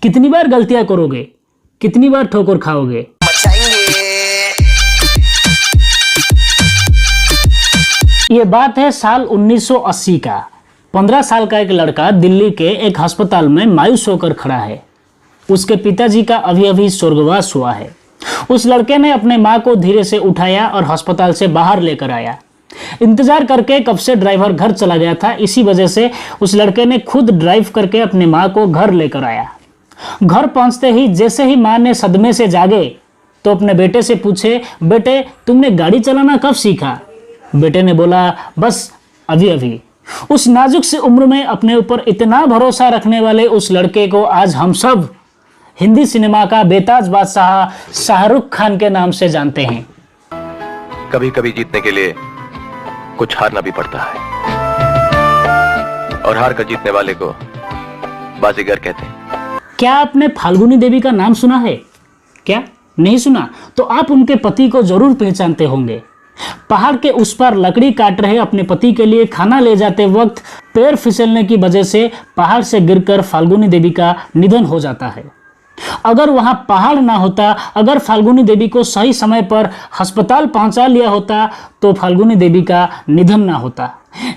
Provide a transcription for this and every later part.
कितनी बार गलतियां करोगे, कितनी बार ठोकर खाओगे। ये बात है साल 1980 का। 15 साल का एक लड़का दिल्ली के एक अस्पताल में मायूस होकर खड़ा है। उसके पिताजी का अभी अभी स्वर्गवास हुआ है। उस लड़के ने अपने माँ को धीरे से उठाया और अस्पताल से बाहर लेकर आया। इंतजार करके कब से ड्राइवर घर चला गया था, इसी वजह से उस लड़के ने खुद ड्राइव करके अपनी माँ को घर लेकर आया। घर पहुंचते ही जैसे ही माँ ने सदमे से जागे तो अपने बेटे से पूछे, बेटे तुमने गाड़ी चलाना कब सीखा। बेटे ने बोला, बस अभी अभी। उस नाजुक सी उम्र में अपने ऊपर इतना भरोसा रखने वाले उस लड़के को आज हम सब हिंदी सिनेमा का बेताज बादशाह शाहरुख खान के नाम से जानते हैं। कभी कभी जीतने के लिए कुछ हारना भी पड़ता है, और हार कर जीतने वाले को बाजीगर कहते हैं। क्या आपने फाल्गुनी देवी का नाम सुना है? क्या नहीं सुना तो आप उनके पति को जरूर पहचानते होंगे। पहाड़ के उस पार लकड़ी काट रहे अपने पति के लिए खाना ले जाते वक्त पैर फिसलने की वजह से पहाड़ से गिरकर फाल्गुनी देवी का निधन हो जाता है। अगर वहां पहाड़ ना होता, अगर फाल्गुनी देवी को सही समय पर अस्पताल पहुंचा लिया होता तो फाल्गुनी देवी का निधन ना होता।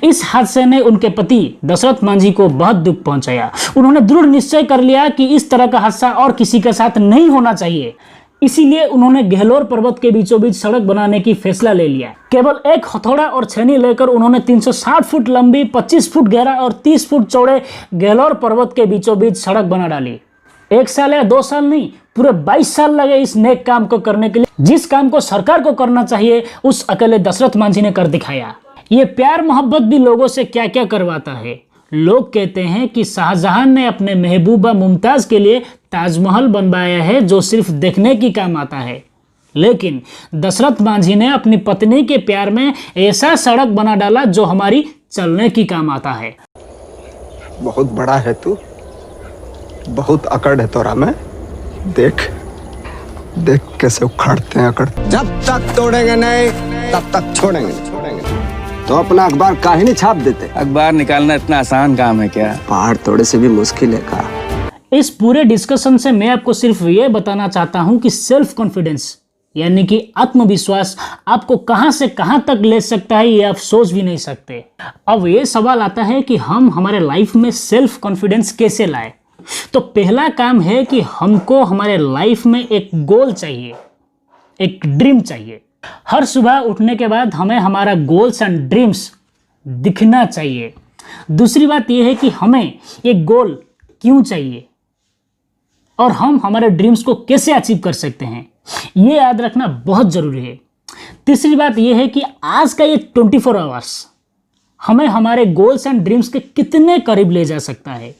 इस हादसे ने उनके पति दशरथ मांझी को बहुत दुख पहुंचाया। उन्होंने दृढ़ निश्चय कर लिया कि इस तरह का हादसा और किसी के साथ नहीं होना चाहिए। इसीलिए उन्होंने गहलोर पर्वत के बीचों बीच सड़क बनाने की फैसला ले लिया। केवल एक हथौड़ा और छेनी लेकर उन्होंने 360 फुट लंबी, 25 फुट गहरा और 30 फुट चौड़े गहलोर पर्वत के बीचों बीच सड़क बना डाली। 1 साल या 2 साल नहीं, पूरे 22 साल लगे इस नेक काम को करने के लिए। जिस काम को सरकार को करना चाहिए उस अकेले दशरथ मांझी ने कर दिखाया। ये प्यार मोहब्बत भी लोगों से क्या क्या करवाता है। लोग कहते हैं कि शाहजहां ने अपने महबूबा मुमताज के लिए ताजमहल बनवाया है जो सिर्फ देखने की काम आता है, लेकिन दशरथ मांझी ने अपनी पत्नी के प्यार में ऐसा सड़क बना डाला जो हमारी चलने की काम आता है। बहुत बड़ा है तू, बहुत अकड़ है तोरा में। देख देख कैसे उखाड़ते हैं अकड़। जब तक तोड़ेंगे नहीं तब तक छोड़ेंगे नहीं। तो अपना अखबार काहे नहीं छाप देते? अखबार निकालना इतना आसान काम है क्या? पहाड़ तोड़े से भी मुश्किल है का। इस पूरे डिस्कशन से मैं आपको सिर्फ ये बताना चाहता हूं कि सेल्फ कॉन्फिडेंस यानी कि आत्मविश्वास आपको कहां से कहां तक ले सकता है, ये आप सोच भी नहीं सकते। अब ये सवाल आता है कि हम हमारे लाइफ में सेल्फ कॉन्फिडेंस कैसे लाए। तो पहला काम है कि हमको हमारे लाइफ में एक गोल चाहिए, एक ड्रीम चाहिए। हर सुबह उठने के बाद हमें हमारा गोल्स एंड ड्रीम्स दिखना चाहिए। दूसरी बात यह है कि हमें ये गोल क्यों चाहिए और हम हमारे ड्रीम्स को कैसे अचीव कर सकते हैं, ये याद रखना बहुत ज़रूरी है। तीसरी बात यह है कि आज का ये 24 आवर्स हमें हमारे गोल्स एंड ड्रीम्स के कितने करीब ले जा सकता है।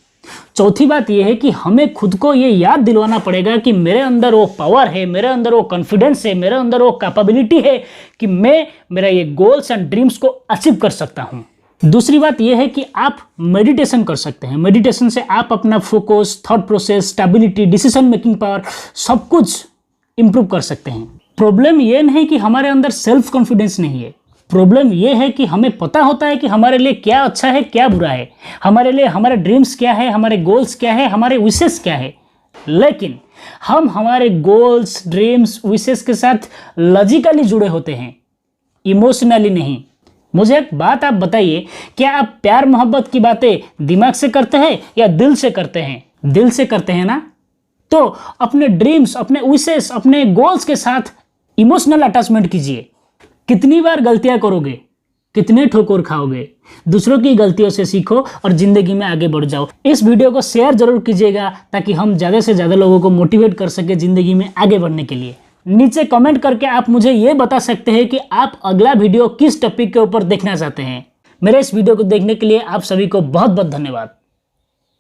चौथी बात यह है कि हमें खुद को ये याद दिलवाना पड़ेगा कि मेरे अंदर वो पावर है, मेरे अंदर वो कॉन्फिडेंस है, मेरे अंदर वो कैपेबिलिटी है कि मैं मेरा ये गोल्स एंड ड्रीम्स को अचीव कर सकता हूँ। दूसरी बात यह है कि आप मेडिटेशन कर सकते हैं। मेडिटेशन से आप अपना focus, thought process, stability, decision making power सब कुछ इंप्रूव कर सकते हैं। प्रॉब्लम ये नहीं कि हमारे अंदर सेल्फ कॉन्फिडेंस नहीं है, प्रॉब्लम यह है कि हमें पता होता है कि हमारे लिए क्या अच्छा है क्या बुरा है, हमारे लिए हमारे ड्रीम्स क्या है, हमारे गोल्स क्या है, हमारे विशेस क्या है, लेकिन हम हमारे गोल्स, ड्रीम्स, विशेस के साथ लॉजिकली जुड़े होते हैं, इमोशनली नहीं। मुझे एक बात आप बताइए, क्या आप प्यार मोहब्बत की बातें दिमाग से करते हैं या दिल से करते हैं? दिल से करते हैं ना? तो अपने ड्रीम्स, अपने विशेस, अपने गोल्स के साथ इमोशनल अटैचमेंट कीजिए। कितनी बार गलतियां करोगे, कितने ठोकर खाओगे। दूसरों की गलतियों से सीखो और जिंदगी में आगे बढ़ जाओ। इस वीडियो को शेयर जरूर कीजिएगा ताकि हम ज़्यादा से ज़्यादा लोगों को मोटिवेट कर सके जिंदगी में आगे बढ़ने के लिए। नीचे कमेंट करके आप मुझे ये बता सकते हैं कि आप अगला वीडियो किस टॉपिक के ऊपर देखना चाहते हैं। मेरे इस वीडियो को देखने के लिए आप सभी को बहुत बहुत धन्यवाद।